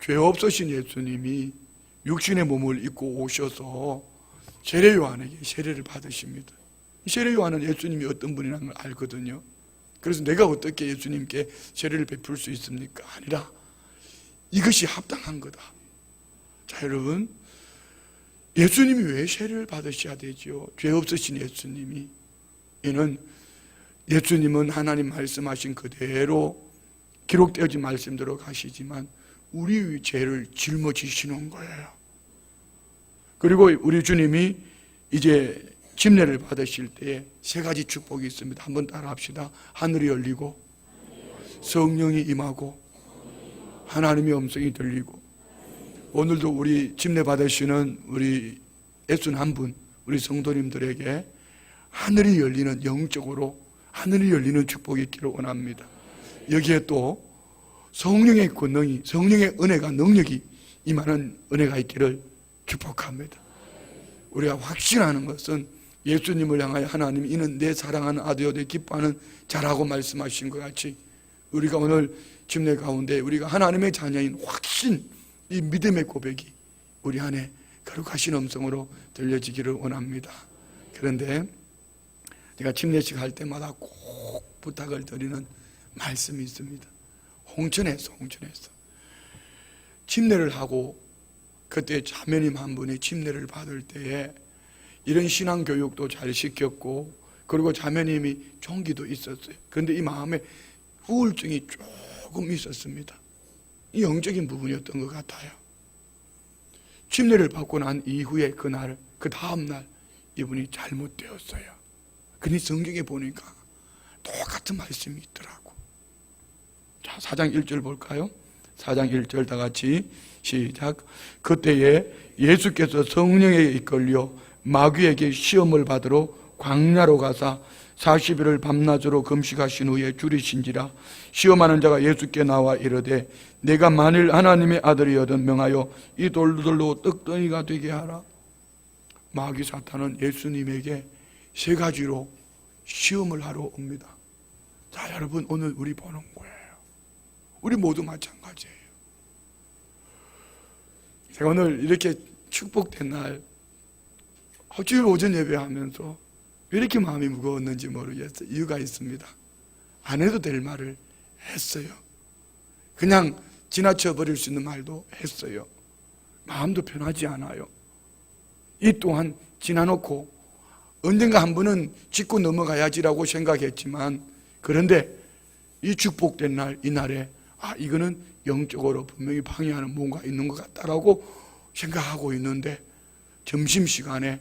죄 없으신 예수님이 육신의 몸을 입고 오셔서 세례 요한에게 세례를 받으십니다. 세례 요한은 예수님이 어떤 분이라는 걸 알거든요. 그래서 내가 어떻게 예수님께 세례를 베풀 수 있습니까? 아니라 이것이 합당한 거다. 자, 여러분, 예수님이 왜 세례를 받으셔야 되죠? 죄 없으신 예수님이. 이는 예수님은 하나님 말씀하신 그대로 기록되어진 말씀대로 가시지만 우리의 죄를 짊어지시는 거예요. 그리고 우리 주님이 이제 침례를 받으실 때에 세 가지 축복이 있습니다. 한번 따라 합시다. 하늘이 열리고 성령이 임하고 하나님의 음성이 들리고. 오늘도 우리 침례 받으시는 우리 61분 우리 성도님들에게 하늘이 열리는, 영적으로 하늘이 열리는 축복이 있기를 원합니다. 여기에 또 성령의 권능이, 성령의 은혜가, 능력이 임하는 은혜가 있기를 축복합니다. 우리가 확신하는 것은 예수님을 향하여 하나님, 이는 내 사랑하는 아들여 내 기뻐하는 자라고 말씀하신 것 같이 우리가 오늘 침례 가운데 우리가 하나님의 자녀인 확신, 이 믿음의 고백이 우리 안에 거룩하신 음성으로 들려지기를 원합니다. 그런데 제가 침례식 할 때마다 꼭 부탁을 드리는 말씀이 있습니다. 홍천에서 침례를 하고 그때 자매님 한 분이 침례를 받을 때에 이런 신앙교육도 잘 시켰고, 그리고 자매님이 종기도 있었어요. 그런데 이 마음에 우울증이 조금 있었습니다. 이 영적인 부분이었던 것 같아요. 침례를 받고 난 이후에 그날, 그 다음날 이분이 잘못되었어요. 근데 성경에 보니까 똑같은 말씀이 있더라고. 자, 4장 1절 볼까요? 4장 1절 다 같이 시작. 그때에 예수께서 성령에 이끌려 마귀에게 시험을 받으러 광야로 가사 40일을 밤낮으로 금식하신 후에 줄이신지라. 시험하는 자가 예수께 나와 이르되 내가 만일 하나님의 아들이거든 명하여 이 돌들로 떡덩이가 되게 하라. 마귀 사탄은 예수님에게 세 가지로 시험을 하러 옵니다. 자, 여러분, 오늘 우리 보는 거예요. 우리 모두 마찬가지예요. 제가 오늘 이렇게 축복된 날 주일 오전 예배하면서 왜 이렇게 마음이 무거웠는지 모르겠어요. 이유가 있습니다. 안 해도 될 말을 했어요. 그냥 지나쳐 버릴 수 있는 말도 했어요. 마음도 편하지 않아요. 이 또한 지나놓고 언젠가 한 번은 짚고 넘어가야지라고 생각했지만, 그런데 이 축복된 날, 이날에 이거는 영적으로 분명히 방해하는 뭔가 있는 것 같다라고 생각하고 있는데, 점심시간에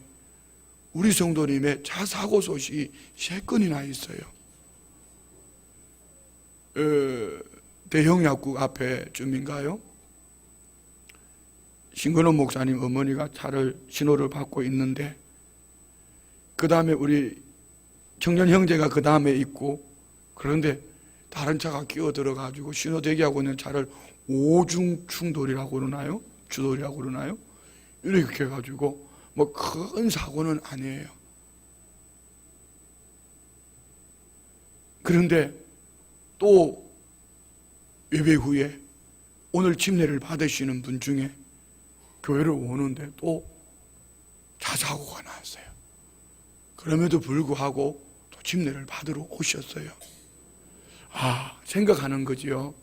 우리 성도님의 자사고 소식이 3건이나 있어요. 대형 약국 앞에 쯤인가요? 신근원 목사님 어머니가 신호를 받고 있는데, 그 다음에 우리 청년 형제가 그 다음에 있고, 그런데 다른 차가 끼어들어가지고 신호 대기하고 있는 차를 오중 충돌이라고 그러나요? 주돌이라고 그러나요? 이렇게 해가지고 뭐 큰 사고는 아니에요. 그런데 또 예배 후에 오늘 침례를 받으시는 분 중에 교회를 오는데 또 자사고가 났어요. 그럼에도 불구하고 또 침례를 받으러 오셨어요. 생각하는 거지요.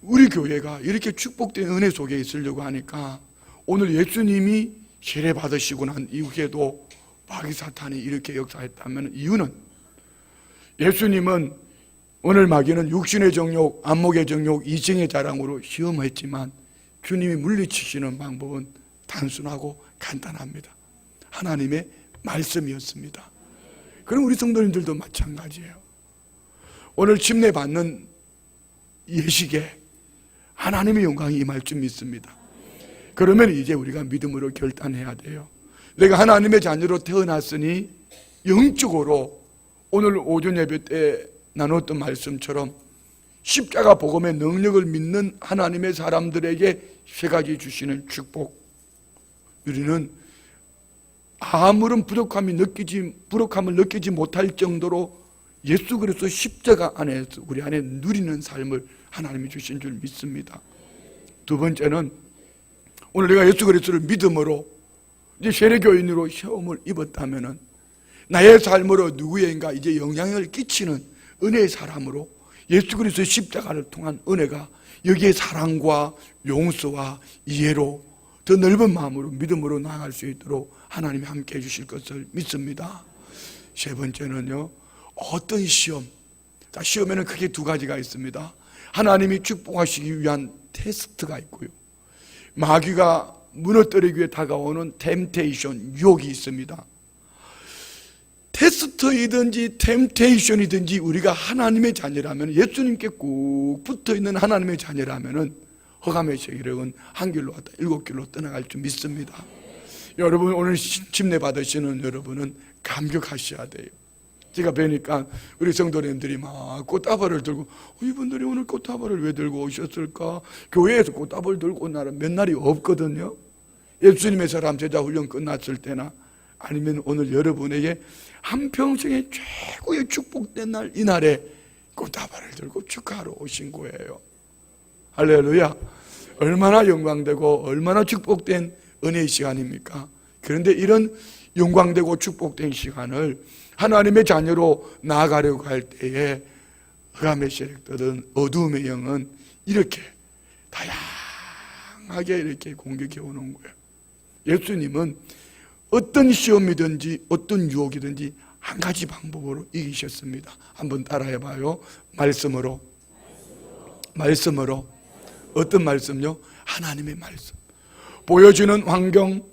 우리 교회가 이렇게 축복된 은혜 속에 있으려고 하니까 오늘 예수님이 세례 받으시고 난 이후에도 마귀 사탄이 이렇게 역사했다면, 이유는 예수님은 오늘 마귀는 육신의 정욕, 안목의 정욕, 이성의 자랑으로 시험했지만 주님이 물리치시는 방법은 단순하고 간단합니다. 하나님의 말씀이었습니다. 그럼 우리 성도님들도 마찬가지예요. 오늘 침례 받는 예식에 하나님의 영광이 임할 줄 믿습니다. 그러면 이제 우리가 믿음으로 결단해야 돼요. 내가 하나님의 자녀로 태어났으니 영적으로 오늘 오전 예배 때 나눴던 말씀처럼 십자가 복음의 능력을 믿는 하나님의 사람들에게 3가지 주시는 축복. 우리는 아무런 부족함을 느끼지 못할 정도로 예수 그리스도 십자가 안에서 우리 안에 누리는 삶을 하나님이 주신 줄 믿습니다. 두 번째는 오늘 내가 예수 그리스도를 믿음으로 이제 세례교인으로 시험을 입었다면은 나의 삶으로 누구에게인가 이제 영향을 끼치는 은혜의 사람으로 예수 그리스도의 십자가를 통한 은혜가 여기에 사랑과 용서와 이해로 더 넓은 마음으로 믿음으로 나아갈 수 있도록 하나님이 함께 해주실 것을 믿습니다. 세 번째는요, 어떤 시험, 시험에는 크게 두 가지가 있습니다. 하나님이 축복하시기 위한 테스트가 있고요, 마귀가 무너뜨리기 위해 다가오는 템테이션, 유혹이 있습니다. 테스트이든지 템테이션이든지 우리가 하나님의 자녀라면, 예수님께 꾹 붙어있는 하나님의 자녀라면 허감의 세력은 한 길로 왔다 7길로 떠나갈 줄 믿습니다. 여러분, 오늘 침례 받으시는 여러분은 감격하셔야 돼요. 제가 뵈니까 우리 성도님들이 막 꽃다발을 들고, 이분들이 오늘 꽃다발을 왜 들고 오셨을까? 교회에서 꽃다발 들고 온 날은 몇 날이 없거든요. 예수님의 사람 제자 훈련 끝났을 때나 아니면 오늘 여러분에게 한평생의 최고의 축복된 날, 이날에 꽃다발을 들고 축하하러 오신 거예요. 할렐루야. 얼마나 영광되고 얼마나 축복된 은혜의 시간입니까? 그런데 이런 영광되고 축복된 시간을 하나님의 자녀로 나아가려고 할 때에 흑암의 세력들은, 어두움의 영은 이렇게 다양하게 이렇게 공격해 오는 거예요. 예수님은 어떤 시험이든지 어떤 유혹이든지 한 가지 방법으로 이기셨습니다. 한번 따라해봐요. 말씀으로. 어떤 말씀요? 하나님의 말씀. 보여지는 환경,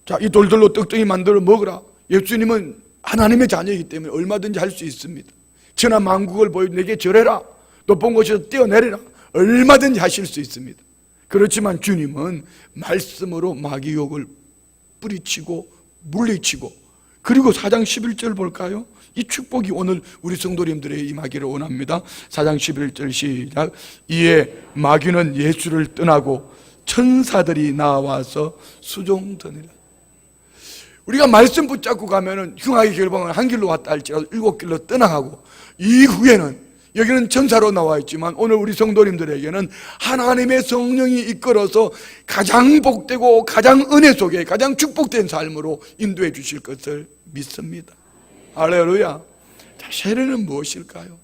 자, 이 돌들로 떡덩이 만들어 먹으라. 예수님은 하나님의 자녀이기 때문에 얼마든지 할 수 있습니다. 천하 만국을 보여 내게 절해라. 높은 곳에서 뛰어내리라. 얼마든지 하실 수 있습니다. 그렇지만 주님은 말씀으로 마귀 유혹을 뿌리치고 물리치고, 그리고 4장 11절 볼까요? 이 축복이 오늘 우리 성도님들에게 임하기를 원합니다. 4장 11절 시작. 이에 마귀는 예수를 떠나고 천사들이 나와서 수종드니라. 우리가 말씀 붙잡고 가면은 흉악의 결방은 한 길로 왔다 할지라도 7길로 떠나가고, 이후에는 여기는 천사로 나와 있지만 오늘 우리 성도님들에게는 하나님의 성령이 이끌어서 가장 복되고 가장 은혜 속에 가장 축복된 삶으로 인도해 주실 것을 믿습니다. 할렐루야. 자, 세례는 무엇일까요?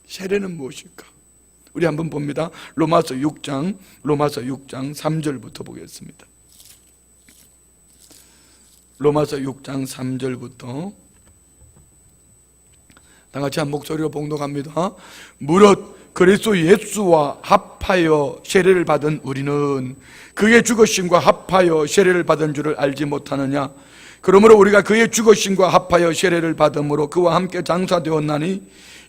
세례는 무엇일까? 우리 한번 봅니다. 로마서 6장 3절부터 보겠습니다. 로마서 6장 3절부터 다 같이 한 목소리로 봉독합니다. 무릇 그리스도 예수와 합하여 세례를 받은 우리는 그의 죽으심과 합하여 세례를 받은 줄을 알지 못하느냐? 그러므로 우리가 그의 죽으심과 합하여 세례를 받음으로 그와 함께 장사되었나니,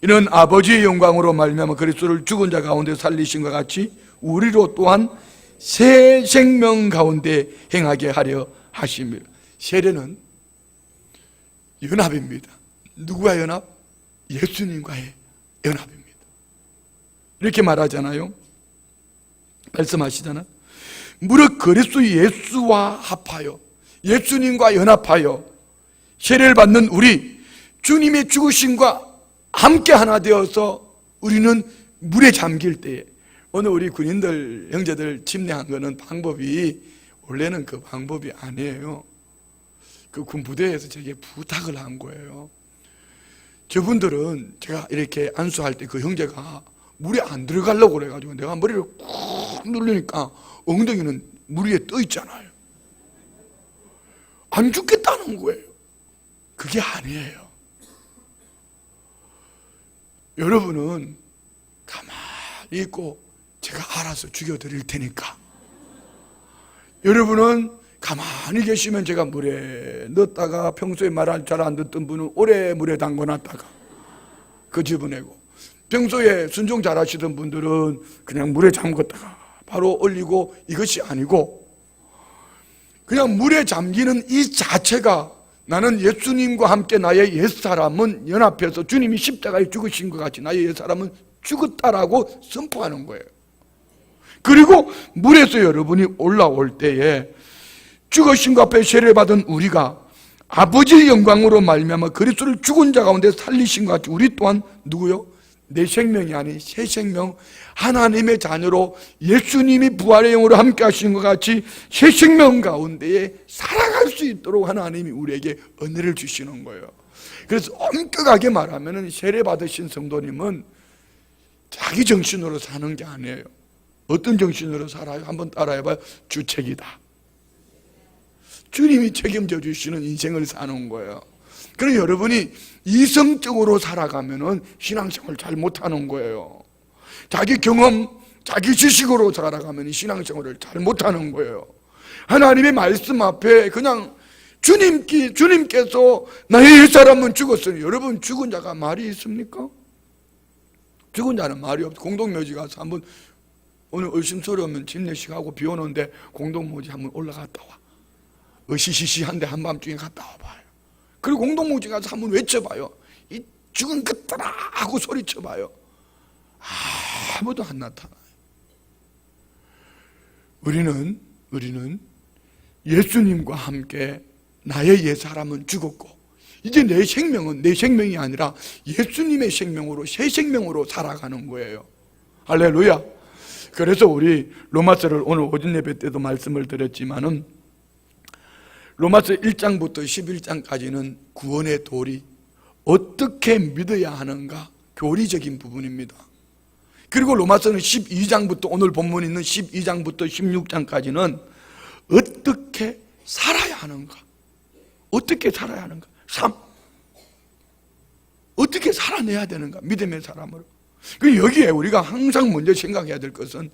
이는 아버지의 영광으로 말미암아 그리스도를 죽은 자 가운데 살리신과 같이 우리로 또한 새 생명 가운데 행하게 하려 하심이라. 세례는 연합입니다. 누구와 연합? 예수님과의 연합입니다. 이렇게 말하잖아요. 말씀하시잖아요. 무릇 그리스도 예수와 합하여, 예수님과 연합하여 세례를 받는 우리, 주님의 죽으심과 함께 하나 되어서 우리는 물에 잠길 때에, 오늘 우리 군인들 형제들 침례한 거는 방법이 원래는 그 방법이 아니에요. 그 군부대에서 제게 부탁을 한 거예요. 저분들은 제가 이렇게 안수할 때 그 형제가 물에 안 들어가려고 그래가지고 내가 머리를 꾹 누르니까 엉덩이는 물 위에 떠 있잖아요. 안 죽겠다는 거예요. 그게 아니에요. 여러분은 가만히 있고 제가 알아서 죽여드릴 테니까, 여러분은 가만히 계시면 제가 물에 넣었다가, 평소에 말 잘 안 듣던 분은 오래 물에 담궈놨다가 그 집어내고, 평소에 순종 잘 하시던 분들은 그냥 물에 잠궜다가 바로 올리고, 이것이 아니고 그냥 물에 잠기는 이 자체가 나는 예수님과 함께 나의 옛사람은 연합해서 주님이 십자가에 죽으신 것 같이 나의 옛사람은 죽었다라고 선포하는 거예요. 그리고 물에서 여러분이 올라올 때에 죽으신 앞에 세례를 받은 우리가 아버지의 영광으로 말미암아 그리스도를 죽은 자 가운데 살리신 것 같이 우리 또한 누구요? 내 생명이 아닌 새 생명, 하나님의 자녀로 예수님이 부활의 영으로 함께 하신 것 같이 새 생명 가운데에 살아갈 수 있도록 하나님이 우리에게 은혜를 주시는 거예요. 그래서 엄격하게 말하면 세례 받으신 성도님은 자기 정신으로 사는 게 아니에요. 어떤 정신으로 살아요? 한번 따라해봐요. 주책이다. 주님이 책임져 주시는 인생을 사는 거예요. 그럼 여러분이 이성적으로 살아가면은 신앙생활 잘 못하는 거예요. 자기 경험, 자기 지식으로 살아가면 신앙생활을 잘 못하는 거예요. 하나님의 말씀 앞에 그냥 주님께서 나의 옛사람은 죽었으니, 여러분 죽은 자가 말이 있습니까? 죽은 자는 말이 없어. 공동묘지 가서 한번 오늘 의심스러우면 집례식하고 비 오는데 공동묘지 한번 올라갔다 와. 으시시시한데 한밤중에 갔다 와봐요. 그리고 공동묘지 가서 한번 외쳐봐요. 이 죽은 것들아 하고 소리쳐봐요. 아무도 안 나타나요. 우리는 예수님과 함께 나의 옛사람은 죽었고 이제 내 생명은 내 생명이 아니라 예수님의 생명으로, 새 생명으로 살아가는 거예요. 할렐루야. 그래서 우리 로마서를 오늘 오전 예배 때도 말씀을 드렸지만은 로마서 1장부터 11장까지는 구원의 도리, 어떻게 믿어야 하는가, 교리적인 부분입니다. 그리고 로마서는 12장부터, 오늘 본문 있는 12장부터 16장까지는 어떻게 살아야 하는가, 어떻게 살아야 하는가, 삶, 어떻게 살아내야 되는가, 믿음의 사람으로. 여기에 우리가 항상 먼저 생각해야 될 것은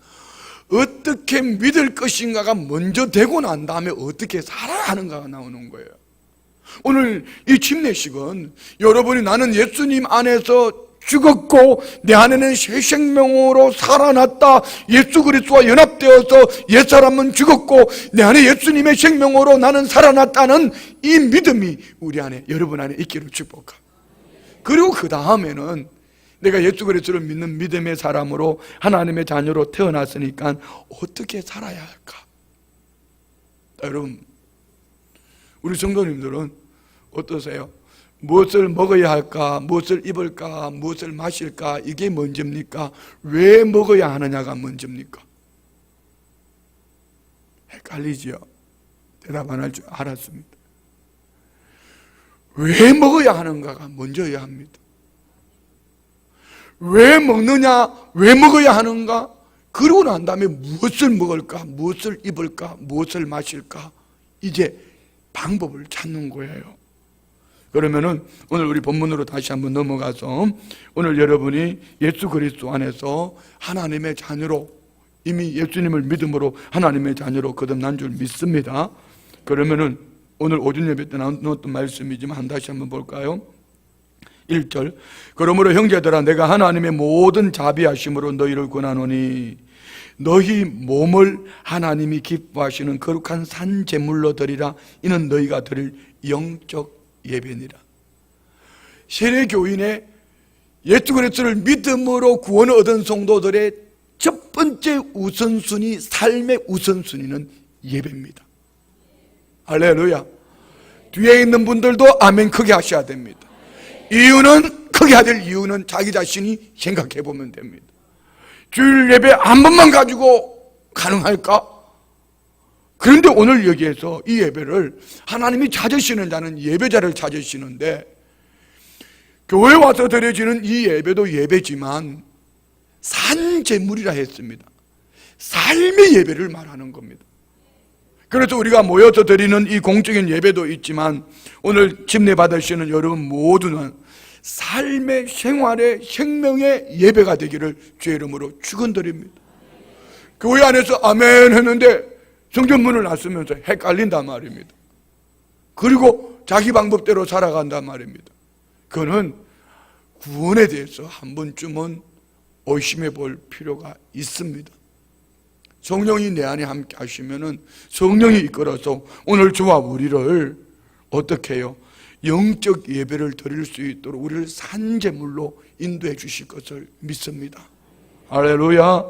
어떻게 믿을 것인가가 먼저 되고 난 다음에 어떻게 살아야 하는가가 나오는 거예요. 오늘 이 침례식은 여러분이 나는 예수님 안에서 죽었고 내 안에는 새 생명으로 살아났다, 예수 그리스도와 연합되어서 옛사람은 죽었고 내 안에 예수님의 생명으로 나는 살아났다는 이 믿음이 우리 안에, 여러분 안에 있기를 축복합니다. 그리고 그 다음에는 내가 예수 그리스도를 믿는 믿음의 사람으로 하나님의 자녀로 태어났으니까 어떻게 살아야 할까? 여러분, 우리 성도님들은 어떠세요? 무엇을 먹어야 할까? 무엇을 입을까? 무엇을 마실까? 이게 먼저입니까? 왜 먹어야 하느냐가 먼저입니까? 헷갈리지요? 대답 안 할 줄 알았습니다. 왜 먹어야 하는가가 먼저여야 합니다. 왜 먹느냐, 왜 먹어야 하는가, 그러고 난 다음에 무엇을 먹을까, 무엇을 입을까, 무엇을 마실까, 이제 방법을 찾는 거예요. 그러면은 오늘 우리 본문으로 다시 한번 넘어가서 오늘 여러분이 예수 그리스도 안에서 하나님의 자녀로, 이미 예수님을 믿음으로 하나님의 자녀로 거듭난 줄 믿습니다. 그러면은 오늘 오전 예배 때 나눴던 말씀이지만 다시 한번 볼까요? 1절, 그러므로 형제들아 내가 하나님의 모든 자비하심으로 너희를 권하노니 너희 몸을 하나님이 기뻐하시는 거룩한 산 제물로 드리라. 이는 너희가 드릴 영적 예배니라. 세례교인의 예수 그리스도를 믿음으로 구원을 얻은 성도들의 첫 번째 우선순위, 삶의 우선순위는 예배입니다. 할렐루야. 뒤에 있는 분들도 아멘 크게 하셔야 됩니다. 이유는, 크게 해야 될 이유는 자기 자신이 생각해 보면 됩니다. 주일 예배 한 번만 가지고 가능할까? 그런데 오늘 여기에서 이 예배를 하나님이 찾으시는 자는 예배자를 찾으시는데, 교회에 와서 드려지는 이 예배도 예배지만 산제물이라 했습니다. 삶의 예배를 말하는 겁니다. 그래서 우리가 모여서 드리는 이 공적인 예배도 있지만 오늘 집례 받으시는 여러분 모두는 삶의, 생활의, 생명의 예배가 되기를 주의 이름으로 축원드립니다. 교회 안에서 아멘 했는데 성전문을 놨으면서 헷갈린단 말입니다. 그리고 자기 방법대로 살아간단 말입니다. 그거는 구원에 대해서 한 번쯤은 의심해 볼 필요가 있습니다. 성령이 내 안에 함께 하시면은 성령이 이끌어서 오늘 저와 우리를 어떻게 해요? 영적 예배를 드릴 수 있도록 우리를 산제물로 인도해 주실 것을 믿습니다. 할렐루야.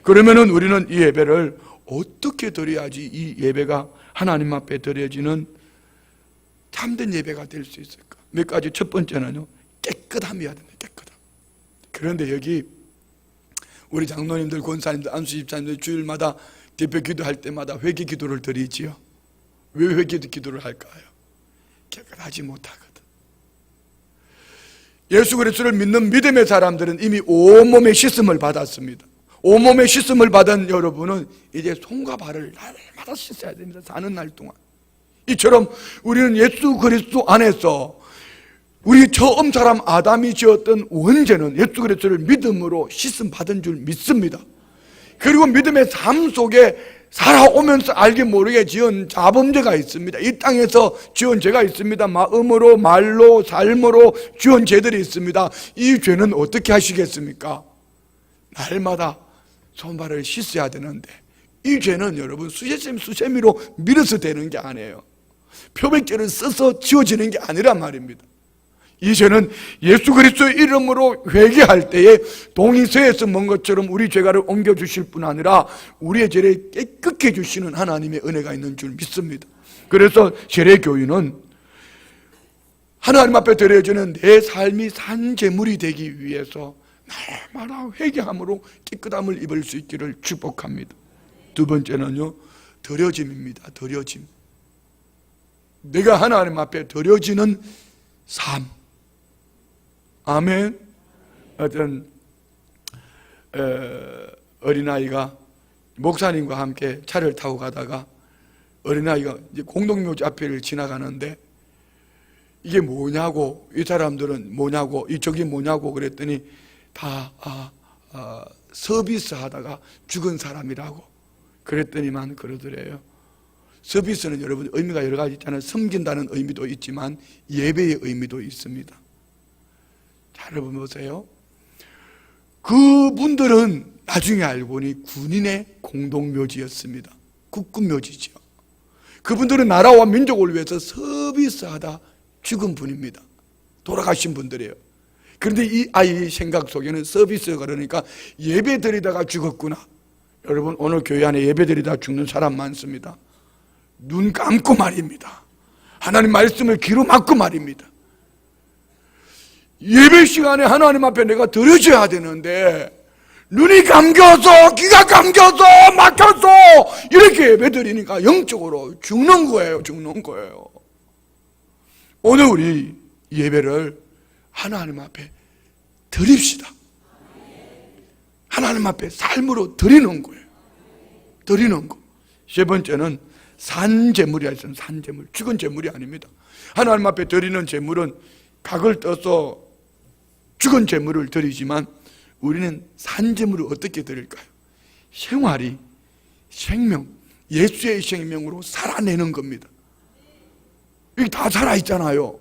그러면은 우리는 이 예배를 어떻게 드려야지 이 예배가 하나님 앞에 드려지는 참된 예배가 될 수 있을까? 몇 가지. 첫 번째는요, 깨끗함이어야 됩니다. 깨끗함. 그런데 여기 우리 장로님들, 권사님들, 안수 집사님들 주일마다 대표 기도할 때마다 회개 기도를 드리지요. 왜 회개 기도를 할까요? 깨끗하지 못하거든. 예수 그리스도를 믿는 믿음의 사람들은 이미 온몸에 씻음을 받았습니다. 온몸에 씻음을 받은 여러분은 이제 손과 발을 날마다 씻어야 됩니다. 사는 날 동안. 이처럼 우리는 예수 그리스도 안에서 우리 처음 사람 아담이 지었던 원죄는 예수 그리스도를 믿음으로 씻음 받은 줄 믿습니다. 그리고 믿음의 삶 속에 살아오면서 알게 모르게 지은 자범죄가 있습니다. 이 땅에서 지은 죄가 있습니다. 마음으로, 말로, 삶으로 지은 죄들이 있습니다. 이 죄는 어떻게 하시겠습니까? 날마다 손발을 씻어야 되는데, 이 죄는 여러분 수세미로 밀어서 되는 게 아니에요. 표백제를 써서 지워지는 게 아니란 말입니다. 이 죄는 예수 그리스도의 이름으로 회개할 때에 동이서에서 먼 것처럼 우리 죄가를 옮겨주실 뿐 아니라 우리의 죄를 깨끗게 해주시는 하나님의 은혜가 있는 줄 믿습니다. 그래서 세례교인은 하나님 앞에 드려지는 내 삶이 산제물이 되기 위해서 날마다 회개함으로 깨끗함을 입을 수 있기를 축복합니다. 두 번째는요, 드려짐입니다. 드려짐. 내가 하나님 앞에 드려지는 삶. 아멘. 어떤 어린아이가 목사님과 함께 차를 타고 가다가 어린아이가 이제 공동묘지 앞을 지나가는데 이게 뭐냐고, 이 사람들은 뭐냐고, 이쪽이 뭐냐고 그랬더니 다 서비스 하다가 죽은 사람이라고 그랬더니만 그러더래요. 서비스는 여러분 의미가 여러 가지 있잖아요. 섬긴다는 의미도 있지만 예배의 의미도 있습니다. 잘 여러분 보세요. 그분들은 나중에 알고 보니 군인의 공동묘지였습니다. 국군묘지죠. 그분들은 나라와 민족을 위해서 서비스하다 죽은 분입니다. 돌아가신 분들이에요. 그런데 이 아이 생각 속에는 서비스가 그러니까 예배 드리다가 죽었구나. 여러분 오늘 교회 안에 예배 드리다 죽는 사람 많습니다. 눈 감고 말입니다. 하나님 말씀을 귀로 막고 말입니다. 예배 시간에 하나님 앞에 내가 드려져야 되는데 눈이 감겨서, 귀가 감겨서, 막혀서 이렇게 예배 드리니까 영적으로 죽는 거예요. 죽는 거예요. 오늘 우리 예배를 하나님 앞에 드립시다. 하나님 앞에 삶으로 드리는 거예요. 드리는 거. 세 번째는 산제물이야. 산제물. 죽은 제물이 아닙니다. 하나님 앞에 드리는 제물은 각을 떠서 죽은 제물을 드리지만 우리는 산제물을 어떻게 드릴까요? 생활이, 생명, 예수의 생명으로 살아내는 겁니다. 여기 다 살아있잖아요.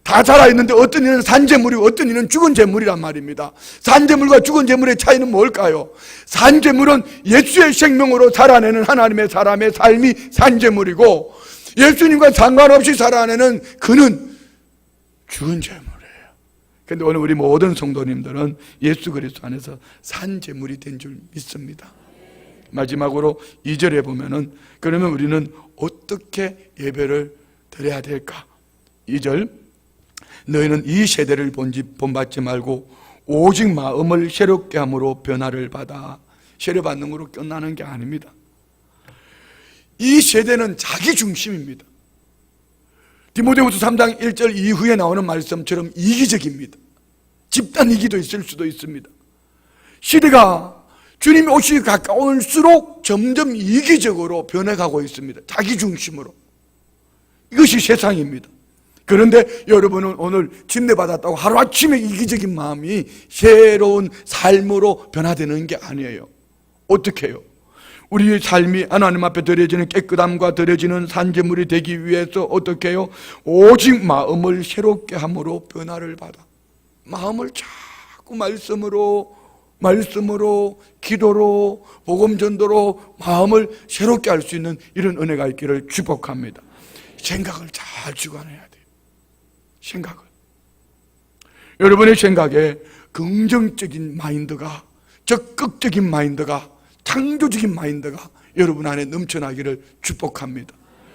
다 살아있는데 어떤 이는 산제물이고 어떤 이는 죽은 제물이란 말입니다. 산제물과 죽은 제물의 차이는 뭘까요? 산제물은 예수의 생명으로 살아내는 하나님의 사람의 삶이 산제물이고 예수님과 상관없이 살아내는 그는 죽은 제물. 그런데 오늘 우리 모든 성도님들은 예수 그리스도 안에서 산제물이 된 줄 믿습니다. 마지막으로 2절에 보면은 그러면 우리는 어떻게 예배를 드려야 될까? 2절 너희는 이 세대를 본받지 말고 오직 마음을 새롭게 함으로 변화를 받아. 세례받는 거로 끝나는 게 아닙니다. 이 세대는 자기 중심입니다. 디모데후서 3장 1절 이후에 나오는 말씀처럼 이기적입니다. 집단 이기도 있을 수도 있습니다. 시대가 주님이 오시기 가까울수록 점점 이기적으로 변해가고 있습니다. 자기 중심으로. 이것이 세상입니다. 그런데 여러분은 오늘 침례받았다고 하루아침에 이기적인 마음이 새로운 삶으로 변화되는 게 아니에요. 어떻게 해요? 우리의 삶이 하나님 앞에 드려지는 깨끗함과 드려지는 산제물이 되기 위해서 어떻게 해요? 오직 마음을 새롭게 함으로 변화를 받아. 마음을 자꾸 말씀으로 기도로 복음 전도로 마음을 새롭게 할 수 있는 이런 은혜가 있기를 축복합니다. 생각을 잘 주관해야 돼요. 생각을. 여러분의 생각에 긍정적인 마인드가, 적극적인 마인드가, 창조적인 마인드가 여러분 안에 넘쳐나기를 축복합니다.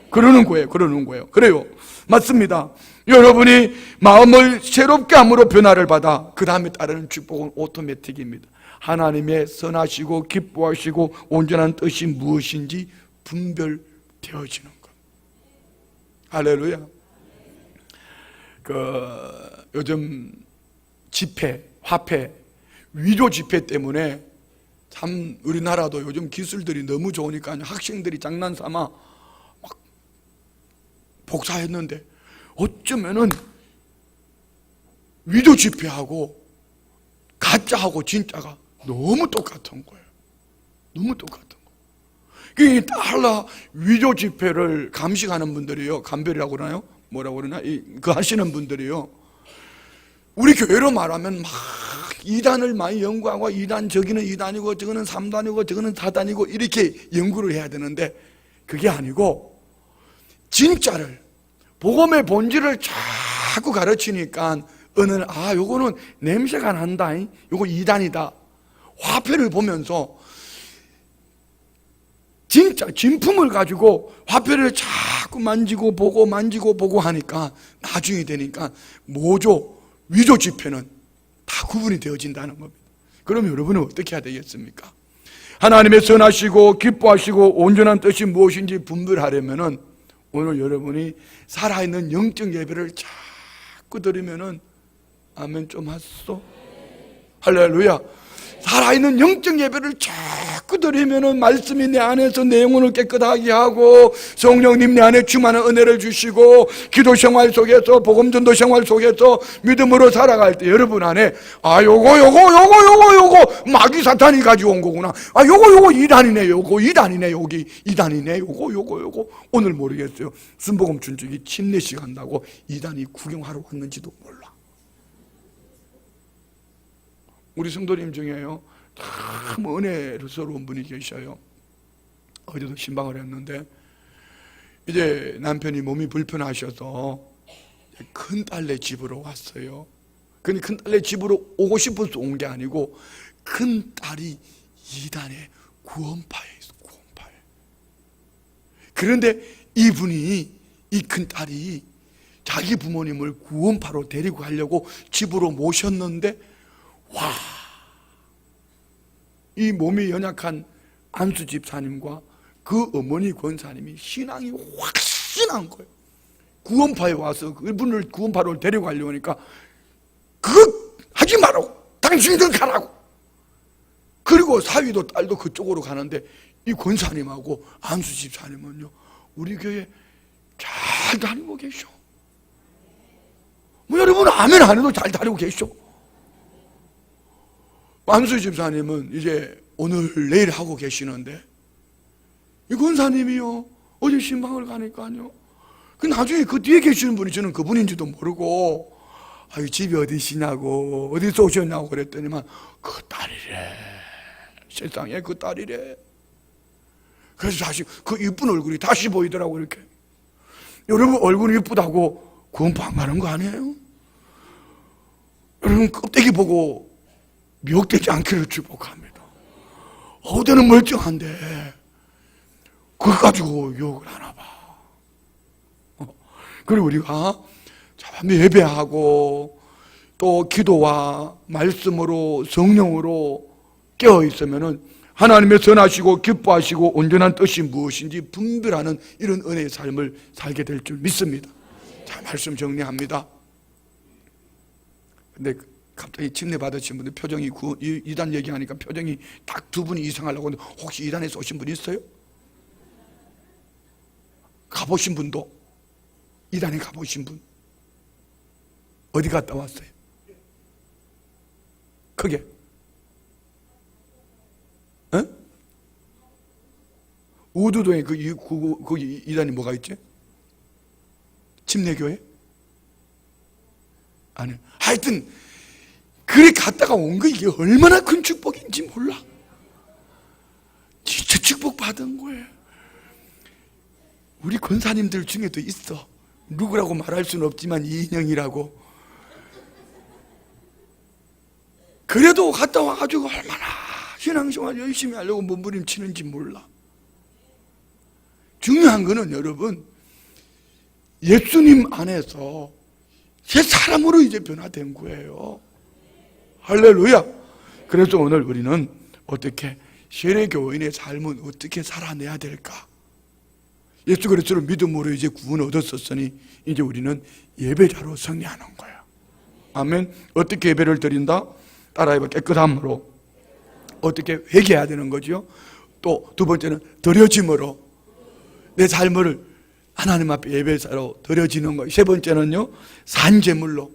그러는 거예요. 그래요. 맞습니다. 여러분이 마음을 새롭게 함으로 변화를 받아 그 다음에 따르는 축복은 오토매틱입니다. 하나님의 선하시고 기뻐하시고 온전한 뜻이 무엇인지 분별되어지는 것. 할렐루야. 요즘 집회, 화폐, 위조 집회 때문에 참 우리나라도 요즘 기술들이 너무 좋으니까 학생들이 장난삼아 막 복사했는데 어쩌면은 위조 집회하고 가짜하고 진짜가 너무 똑같은 거예요. 너무 똑같은 거예요. 달라 위조 집회를 감식하는 분들이요, 감별이라고 그러나요? 뭐라고 그러나? 그 하시는 분들이요, 우리 교회로 말하면 막 이단을 많이 연구하고, 이단 저기는 이단이고 저거는 3단이고 저거는 4단이고 이렇게 연구를 해야 되는데 그게 아니고 진짜를, 복음의 본질을 자꾸 가르치니까 어느 날 요거는 냄새가 난다, 요거 2단이다. 화폐를 보면서 진짜 진품을 가지고 화폐를 자꾸 만지고 보고 하니까 나중에 되니까 모조, 위조 집회는 다 구분이 되어진다는 겁니다. 그럼 여러분은 어떻게 해야 되겠습니까? 하나님의 선하시고 기뻐하시고 온전한 뜻이 무엇인지 분별하려면은 오늘 여러분이 살아있는 영적 예배를 자꾸 드리면은, 아멘 좀 하소. 할렐루야. 살아있는 영적 예배를 자꾸 드리면은 말씀이 내 안에서 내 영혼을 깨끗하게 하고 성령님 내 안에 충만한 은혜를 주시고 기도 생활 속에서 복음 전도 생활 속에서 믿음으로 살아갈 때 여러분 안에 요거 마귀 사탄이 가지고 온 거구나. 요거 이단이네. 요거 이단이네. 여기 이단이네. 요거 오늘 모르겠어요. 순복음 춘축이 침례식 한다고 이단이 구경하러 왔는지도 몰라. 우리 성도님 중에요, 참 은혜스러운 분이 계셔요. 어제도 신방을 했는데 이제 남편이 몸이 불편하셔서 큰 딸네 집으로 왔어요. 근데 큰 딸네 집으로 오고 싶어서 온 게 아니고 큰 딸이 이단의 구원파에 있어. 구원파에. 그런데 이분이, 이 큰 딸이 자기 부모님을 구원파로 데리고 가려고 집으로 모셨는데, 와, 이 몸이 연약한 안수 집사님과 그 어머니 권사님이 신앙이 확신한 거예요. 구원파에 와서 그분을 구원파로 데리고 가려고 하니까 그거 하지 말라고, 당신들 가라고. 그리고 사위도 딸도 그쪽으로 가는데 이 권사님하고 안수 집사님은요, 우리 교회 잘 다니고 계셔. 여러분 아멘 안 해도 잘 다니고 계셔. 안수 집사님은 이제 오늘 내일 하고 계시는데 이 권사님이요, 어제 신방을 가니까요, 그 나중에 그 뒤에 계시는 분이 저는 그분인지도 모르고 집이 어디시냐고 어디서 오셨냐고 그랬더니만 그 딸이래. 세상에 그 딸이래. 그래서 다시 그 이쁜 얼굴이 다시 보이더라고. 이렇게 여러분 얼굴이 이쁘다고 구원파 안 가는 거 아니에요? 여러분 껍데기 보고 미혹되지 않기를 축복합니다. 어제는 멀쩡한데 그거 가지고 욕을 하나 봐. 그리고 우리가 참 예배하고 또 기도와 말씀으로 성령으로 깨어 있으면은 하나님의 선하시고 기뻐하시고 온전한 뜻이 무엇인지 분별하는 이런 은혜의 삶을 살게 될 줄 믿습니다. 자, 말씀 정리합니다. 근데 갑자기 침례 받으신 분들 표정이 이단 얘기하니까 표정이 딱 두 분이 이상하려고 하는데, 혹시 이단에서 오신 분 있어요? 가보신 분도? 이단에 가보신 분? 어디 갔다 왔어요? 크게? 에? 우두도에 그 이단이 뭐가 있지? 침례교회? 아니, 하여튼 그래 갔다가 온 거 이게 얼마나 큰 축복인지 몰라. 진짜 축복 받은 거예요. 우리 권사님들 중에도 있어. 누구라고 말할 수는 없지만 이인영이라고. 그래도 갔다 와가지고 얼마나 신앙생활 열심히 하려고 몸부림치는지 몰라. 중요한 거는 여러분, 예수님 안에서 새 사람으로 이제 변화된 거예요. 할렐루야. 그래서 오늘 우리는 어떻게 세례교인의 삶은 어떻게 살아내야 될까? 예수 그리스도를 믿음으로 이제 구원 얻었었으니 이제 우리는 예배자로 승리하는 거야. 아멘. 어떻게 예배를 드린다? 따라해봐. 깨끗함으로. 어떻게 회개해야 되는 거죠? 또 두 번째는 드려짐으로 내 삶을 하나님 앞에 예배자로 드려지는 거예요. 세 번째는요, 산제물로.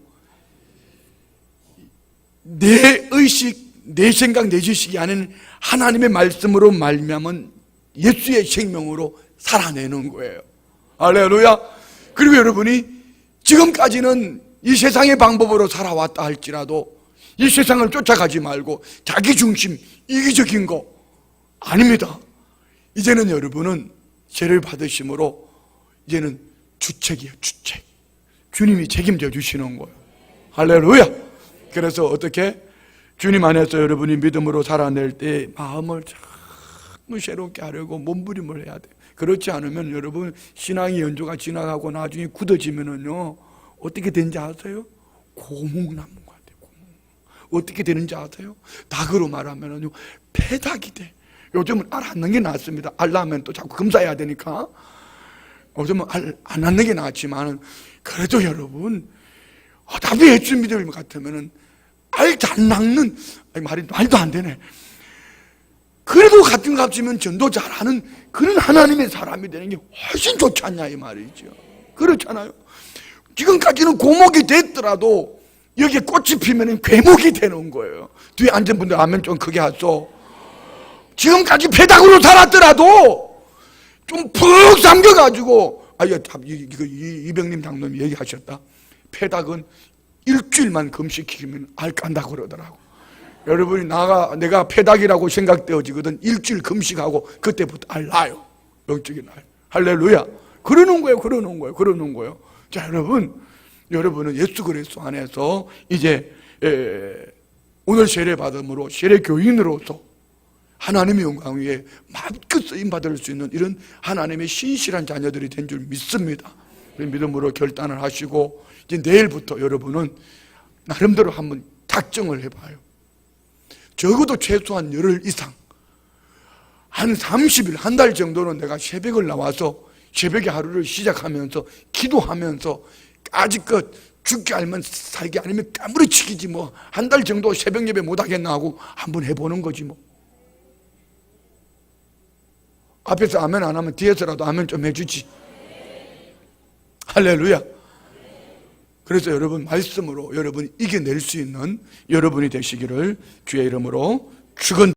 내 의식, 내 생각, 내 지식이 아닌 하나님의 말씀으로 말미암은 예수의 생명으로 살아내는 거예요. 할렐루야. 그리고 여러분이 지금까지는 이 세상의 방법으로 살아왔다 할지라도 이 세상을 쫓아가지 말고 자기 중심, 이기적인 거 아닙니다. 이제는 여러분은 죄를 받으심으로 이제는 주책이에요. 주책. 주님이 책임져 주시는 거예요. 할렐루야. 그래서 어떻게 주님 안에서 여러분이 믿음으로 살아낼 때 마음을 자꾸 새롭게 하려고 몸부림을 해야 돼요. 그렇지 않으면 여러분 신앙의 연조가 지나가고 나중에 굳어지면은요 어떻게 되는지 아세요? 고목나무 같아요. 고목. 어떻게 되는지 아세요? 닭으로 말하면은요 폐닭이 돼. 요즘은 알 안 낳는 게 낫습니다. 알 낳으면 또 자꾸 검사해야 되니까. 요즘은 알 안 낳는 게 낫지만 그래도 여러분 어차피 예수 믿을 같으면은 알 잘 낳는 말도 안 되네. 그래도 같은 값이면 전도 잘하는 그런 하나님의 사람이 되는 게 훨씬 좋지 않냐 이 말이죠. 그렇잖아요. 지금까지는 고목이 됐더라도 여기에 꽃이 피면 괴목이 되는 거예요. 뒤에 앉은 분들 아멘 좀 크게 하소. 지금까지 폐닭으로 살았더라도 좀 푹 잠겨가지고 이거 이병림 장로님 얘기하셨다. 폐닭은 일주일만 금식시키면 알 깐다고 그러더라고. 여러분이 내가 폐닭이라고 생각되어지거든. 일주일 금식하고 그때부터 알 나요. 영적인 알. 할렐루야. 그러는 거예요. 자, 여러분은 예수 그리스도 안에서 이제 오늘 세례 받음으로 세례 교인으로서 하나님의 영광 위에 마음껏 쓰임 받을 수 있는 이런 하나님의 신실한 자녀들이 된 줄 믿습니다. 믿음으로 결단을 하시고 이제 내일부터 여러분은 나름대로 한번 작정을 해봐요. 적어도 최소한 열흘 이상 한 30일, 한 달 정도는 내가 새벽을 나와서 새벽에 하루를 시작하면서 기도하면서 아직껏 죽게 알면 살게 아니면 까무러치기지 뭐 한 달 정도 새벽 예배 못하겠나 하고 한번 해보는 거지 뭐. 앞에서 아멘 안 하면 뒤에서라도 아멘 좀 해주지. 할렐루야. 그래서 여러분 말씀으로 여러분이 이겨낼 수 있는 여러분이 되시기를 주의 이름으로 축원